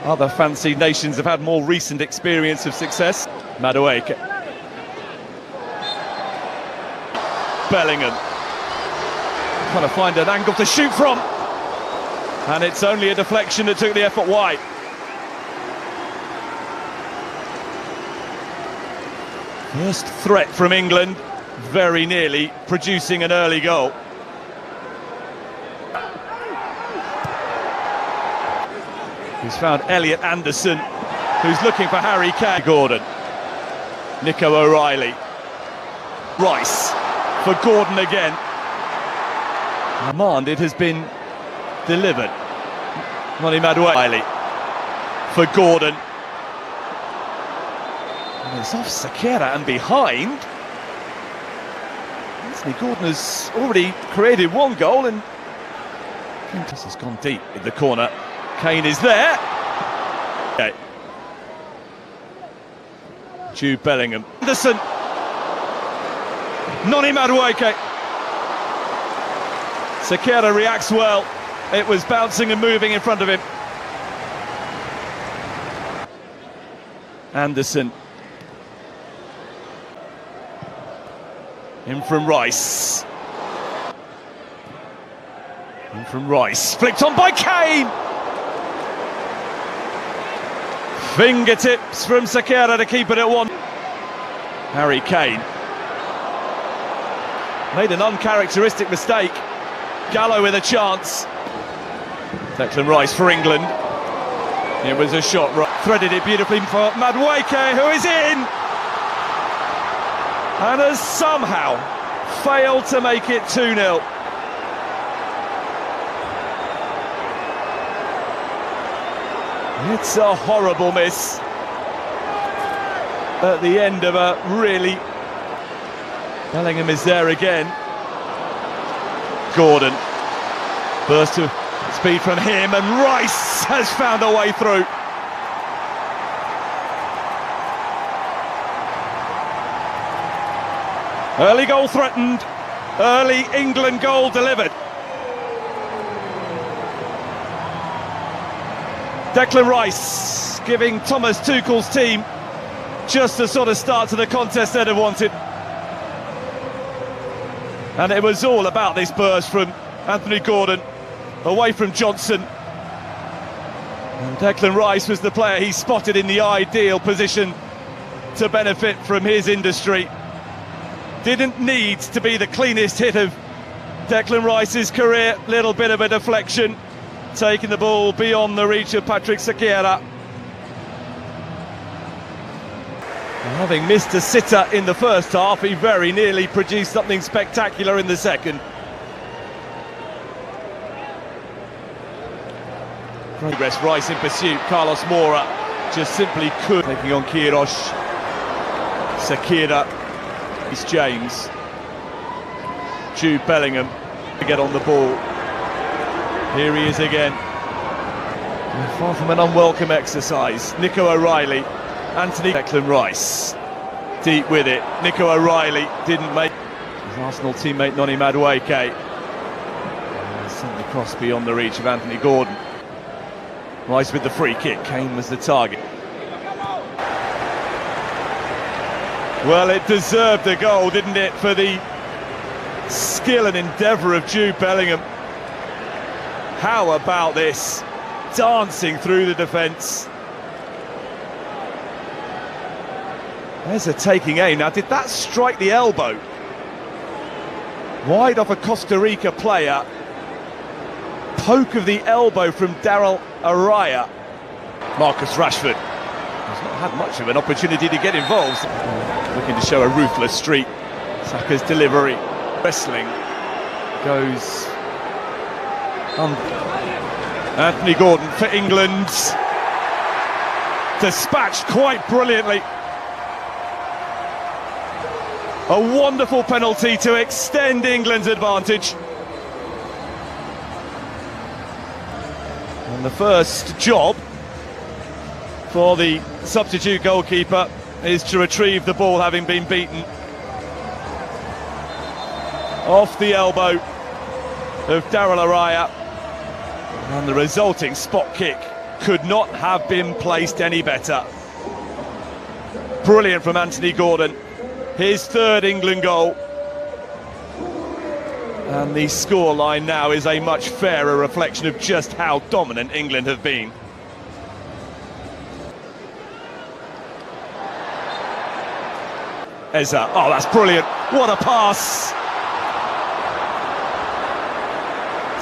Other fancy nations have had more recent experience of success. Madueke. Bellingham. Trying to find an angle to shoot from. And it's only a deflection that took the effort wide. First threat from England, very nearly producing an early goal. He's found Elliot Anderson, who's looking for Harry Kane. Gordon, Nico O'Reilly, Rice for Gordon again. Command, it has been delivered. Noni Madueke for Gordon. And it's off Sakera and behind. Anthony Gordon has already created one goal and this has gone deep in the corner. Kane is there. Okay. Jude Bellingham. Anderson. Noni Madueke. Sakera reacts well. It was bouncing and moving in front of him. Anderson. In from Rice. In from Rice. Flicked on by Kane. Fingertips from Sakera to keep it at one. Harry Kane. Made an uncharacteristic mistake. Gallo with a chance. Declan Rice for England. It was a shot. Threaded it beautifully for Madueke, who is in! And has somehow failed to make it 2-0. It's a horrible miss at the end of a really... Bellingham is there again. Gordon. Burst of speed from him and Rice has found a way through. Early goal threatened, early England goal delivered. Declan Rice giving Thomas Tuchel's team just the sort of start to the contest they'd have wanted. And it was all about this burst from Anthony Gordon, away from Johnson. And Declan Rice was the player he spotted in the ideal position to benefit from his industry. Didn't need to be the cleanest hit of Declan Rice's career. Little bit of a deflection, taking the ball beyond the reach of Patrick Sakera. Having missed a sitter in the first half, he very nearly produced something spectacular in the second. Progress, Rice in pursuit, Carlos Moura just simply could. Taking on Queiroz, Sakera. It's James. Jude Bellingham to get on the ball. Here he is again. Far from an unwelcome exercise. Nico O'Reilly, Anthony. Declan Rice. Deep with it. Nico O'Reilly didn't make his Arsenal teammate Noni Madueke. Sent the cross beyond the reach of Anthony Gordon. Rice with the free kick. Kane was the target. Well, it deserved a goal, didn't it, for the skill and endeavour of Jude Bellingham. How about this? Dancing through the defence. There's a taking aim. Now, did that strike the elbow? Wide off a Costa Rica player. Poke of the elbow from Daryl Araya. Marcus Rashford has not had much of an opportunity to get involved. Looking to show a ruthless streak. Saka's delivery. Wrestling goes Anthony Gordon for England. Dispatched quite brilliantly. A wonderful penalty to extend England's advantage. And the first job for the substitute goalkeeper is to retrieve the ball having been beaten. Off the elbow of Daryl Araya. And the resulting spot kick could not have been placed any better. Brilliant from Anthony Gordon. His third England goal. And the scoreline now is a much fairer reflection of just how dominant England have been. Eza, oh, that's brilliant. What a pass.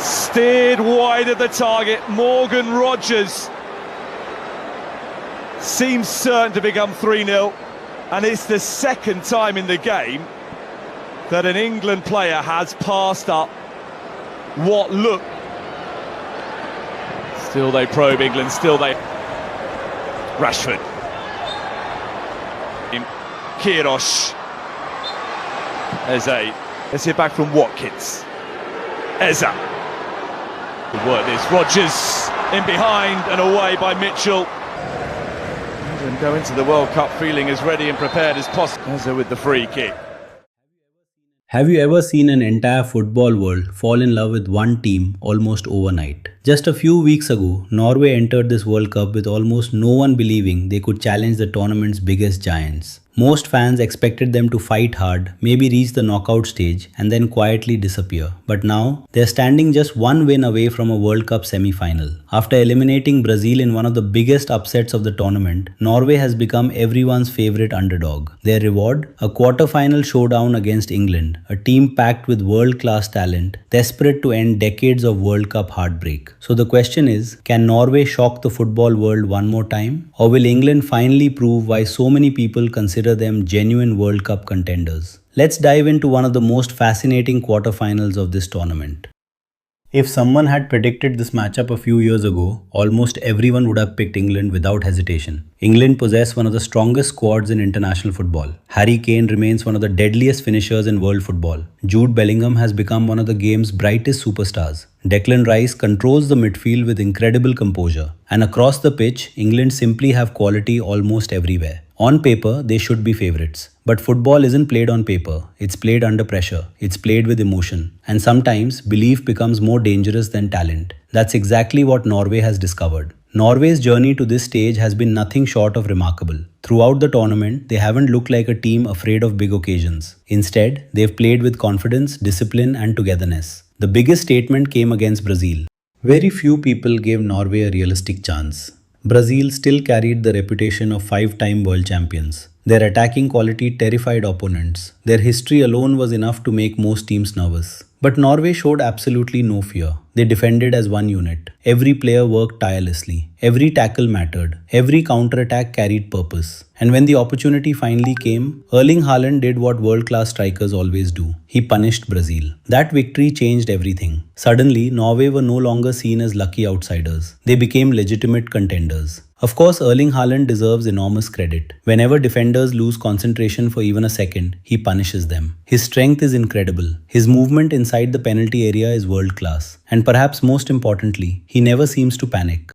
Steered wide of the target. Morgan Rogers seems certain to become 3-0. And it's the second time in the game that an England player has passed up what looked. Still they probe England, still they... Rashford. Kirosh. Eze. Let's hear back from Watkins. Eza. Good work this. Rogers in behind and away by Mitchell. England go into the World Cup feeling as ready and prepared as possible. Eza with the free kick. Have you ever seen an entire football world fall in love with one team almost overnight? Just a few weeks ago, Norway entered this World Cup with almost no one believing they could challenge the tournament's biggest giants. Most fans expected them to fight hard, maybe reach the knockout stage, and then quietly disappear. But now, they're standing just one win away from a World Cup semi-final. After eliminating Brazil in one of the biggest upsets of the tournament, Norway has become everyone's favorite underdog. Their reward? A quarter-final showdown against England, a team packed with world-class talent, desperate to end decades of World Cup heartbreak. So the question is, can Norway shock the football world one more time? Or will England finally prove why so many people consider them genuine World Cup contenders? Let's dive into one of the most fascinating quarterfinals of this tournament. If someone had predicted this matchup a few years ago, almost everyone would have picked England without hesitation. England possess one of the strongest squads in international football. Harry Kane remains one of the deadliest finishers in world football. Jude Bellingham has become one of the game's brightest superstars. Declan Rice controls the midfield with incredible composure. And across the pitch, England simply have quality almost everywhere. On paper, they should be favourites. But football isn't played on paper. It's played under pressure. It's played with emotion. And sometimes, belief becomes more dangerous than talent. That's exactly what Norway has discovered. Norway's journey to this stage has been nothing short of remarkable. Throughout the tournament, they haven't looked like a team afraid of big occasions. Instead, they've played with confidence, discipline, and togetherness. The biggest statement came against Brazil. Very few people gave Norway a realistic chance. Brazil still carried the reputation of 5-time world champions. Their attacking quality terrified opponents. Their history alone was enough to make most teams nervous. But Norway showed absolutely no fear. They defended as one unit. Every player worked tirelessly. Every tackle mattered. Every counter-attack carried purpose. And when the opportunity finally came, Erling Haaland did what world-class strikers always do. He punished Brazil. That victory changed everything. Suddenly, Norway were no longer seen as lucky outsiders. They became legitimate contenders. Of course, Erling Haaland deserves enormous credit. Whenever defenders lose concentration for even a second, he punishes them. His strength is incredible. His movement inside the penalty area is world-class. And perhaps most importantly, he never seems to panic.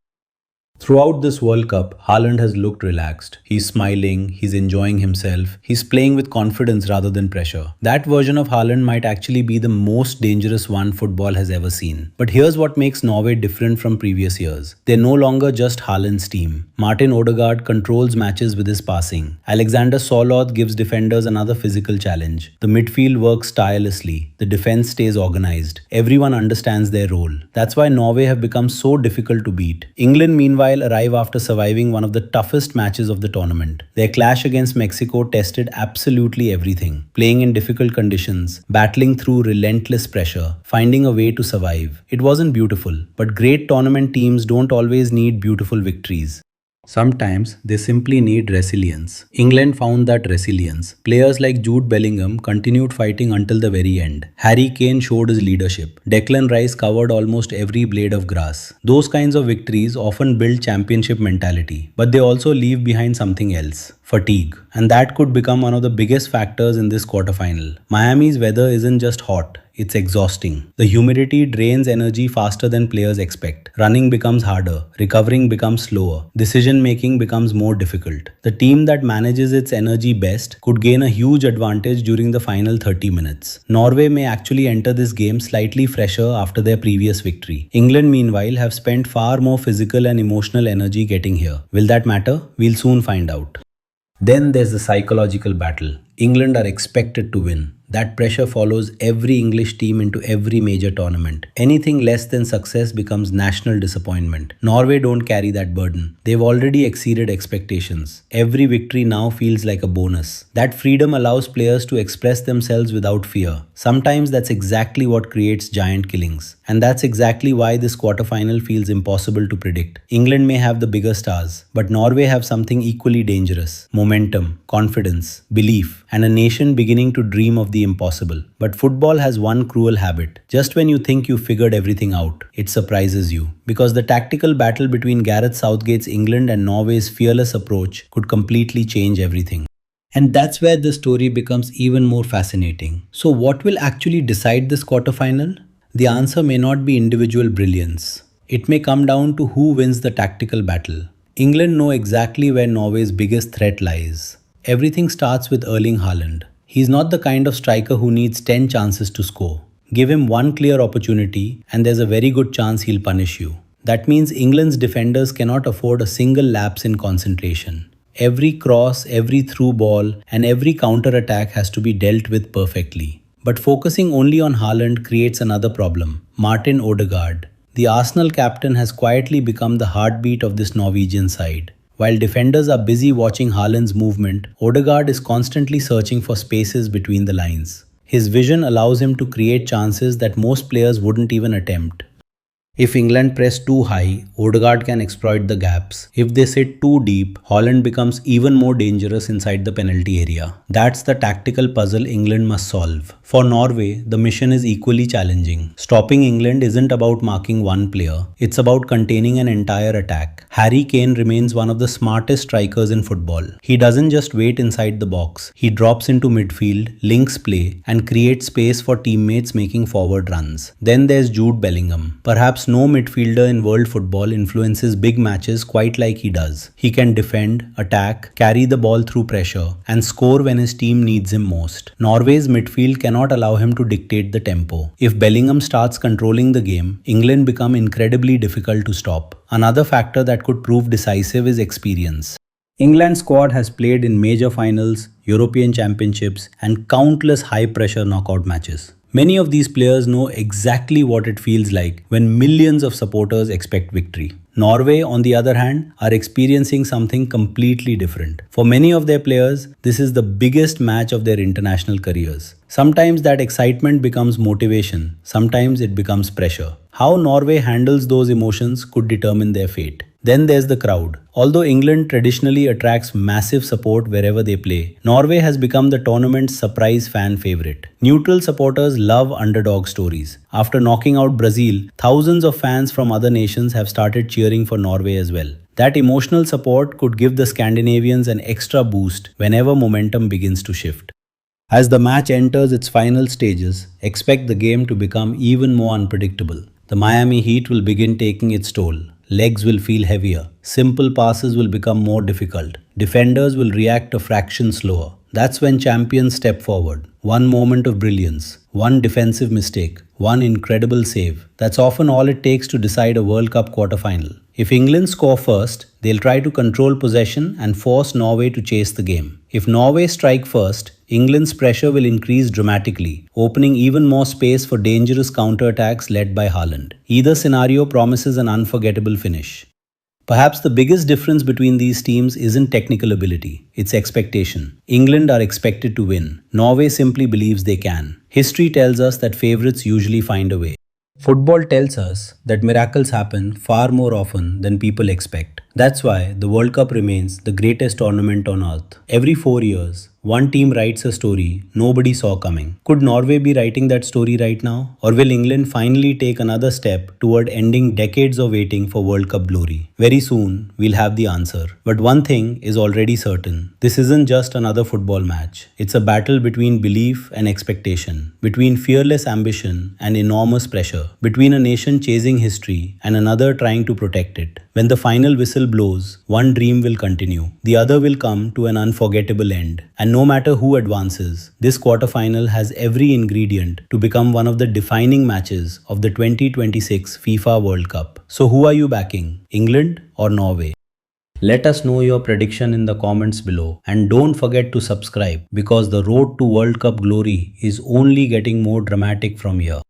Throughout this World Cup, Haaland has looked relaxed. He's smiling, he's enjoying himself, he's playing with confidence rather than pressure. That version of Haaland might actually be the most dangerous one football has ever seen. But here's what makes Norway different from previous years. They're no longer just Haaland's team. Martin Odegaard controls matches with his passing. Alexander Sørloth gives defenders another physical challenge. The midfield works tirelessly. The defense stays organized. Everyone understands their role. That's why Norway have become so difficult to beat. England, meanwhile, arrive after surviving one of the toughest matches of the tournament. Their clash against Mexico tested absolutely everything. Playing in difficult conditions, battling through relentless pressure, finding a way to survive. It wasn't beautiful, but great tournament teams don't always need beautiful victories. Sometimes they simply need resilience. England found that resilience. Players like Jude Bellingham continued fighting until the very end. Harry Kane showed his leadership. Declan Rice covered almost every blade of grass. Those kinds of victories often build championship mentality, but they also leave behind something else. Fatigue. And that could become one of the biggest factors in this quarterfinal. Miami's weather isn't just hot, It's exhausting. The humidity drains energy faster than players expect. Running becomes harder, recovering becomes slower, decision making becomes more difficult. The team that manages its energy best could gain a huge advantage during the final 30 minutes. Norway may actually enter this game slightly fresher after their previous victory. England, meanwhile, have spent far more physical and emotional energy getting here. Will that matter? We'll soon find out. Then there's the psychological battle. England are expected to win. That pressure follows every English team into every major tournament. Anything less than success becomes national disappointment. Norway don't carry that burden. They've already exceeded expectations. Every victory now feels like a bonus. That freedom allows players to express themselves without fear. Sometimes that's exactly what creates giant killings. And that's exactly why this quarterfinal feels impossible to predict. England may have the bigger stars, but Norway have something equally dangerous. Momentum, confidence, belief, and a nation beginning to dream of the impossible. But football has one cruel habit. Just when you think you figured everything out, it surprises you. Because the tactical battle between Gareth Southgate's England and Norway's fearless approach could completely change everything. And that's where the story becomes even more fascinating. So what will actually decide this quarterfinal? The answer may not be individual brilliance. It may come down to who wins the tactical battle. England know exactly where Norway's biggest threat lies. Everything starts with Erling Haaland. He's not the kind of striker who needs 10 chances to score. Give him one clear opportunity and there's a very good chance he'll punish you. That means England's defenders cannot afford a single lapse in concentration. Every cross, every through ball, and every counter-attack has to be dealt with perfectly. But focusing only on Haaland creates another problem. Martin Odegaard. The Arsenal captain has quietly become the heartbeat of this Norwegian side. While defenders are busy watching Haaland's movement, Odegaard is constantly searching for spaces between the lines. His vision allows him to create chances that most players wouldn't even attempt. If England press too high, Odegaard can exploit the gaps. If they sit too deep, Haaland becomes even more dangerous inside the penalty area. That's the tactical puzzle England must solve. For Norway, the mission is equally challenging. Stopping England isn't about marking one player, it's about containing an entire attack. Harry Kane remains one of the smartest strikers in football. He doesn't just wait inside the box, he drops into midfield, links play, and creates space for teammates making forward runs. Then there's Jude Bellingham. Perhaps no midfielder in world football influences big matches quite like he does. He can defend, attack, carry the ball through pressure, and score when his team needs him most. Norway's midfield cannot allow him to dictate the tempo. If Bellingham starts controlling the game, England become incredibly difficult to stop. Another factor that could prove decisive is experience. England's squad has played in major finals, European championships, and countless high-pressure knockout matches. Many of these players know exactly what it feels like when millions of supporters expect victory. Norway, on the other hand, are experiencing something completely different. For many of their players, this is the biggest match of their international careers. Sometimes that excitement becomes motivation, sometimes it becomes pressure. How Norway handles those emotions could determine their fate. Then there's the crowd. Although England traditionally attracts massive support wherever they play, Norway has become the tournament's surprise fan favorite. Neutral supporters love underdog stories. After knocking out Brazil, thousands of fans from other nations have started cheering for Norway as well. That emotional support could give the Scandinavians an extra boost whenever momentum begins to shift. As the match enters its final stages, expect the game to become even more unpredictable. The Miami Heat will begin taking its toll. Legs will feel heavier. Simple passes will become more difficult. Defenders will react a fraction slower. That's when champions step forward. One moment of brilliance, one defensive mistake, one incredible save. That's often all it takes to decide a World Cup quarterfinal. If England score first, they'll try to control possession and force Norway to chase the game. If Norway strike first, England's pressure will increase dramatically, opening even more space for dangerous counterattacks led by Haaland. Either scenario promises an unforgettable finish. Perhaps the biggest difference between these teams isn't technical ability, it's expectation. England are expected to win. Norway simply believes they can. History tells us that favourites usually find a way. Football tells us that miracles happen far more often than people expect. That's why the World Cup remains the greatest tournament on earth. Every 4 years, one team writes a story nobody saw coming. Could Norway be writing that story right now? Or will England finally take another step toward ending decades of waiting for World Cup glory? Very soon, we'll have the answer. But one thing is already certain. This isn't just another football match. It's a battle between belief and expectation, between fearless ambition and enormous pressure, between a nation chasing history and another trying to protect it. When the final whistle blows, one dream will continue. The other will come to an unforgettable end. And no matter who advances, this quarterfinal has every ingredient to become one of the defining matches of the 2026 FIFA World Cup. So who are you backing? England or Norway? Let us know your prediction in the comments below, and don't forget to subscribe because the road to World Cup glory is only getting more dramatic from here.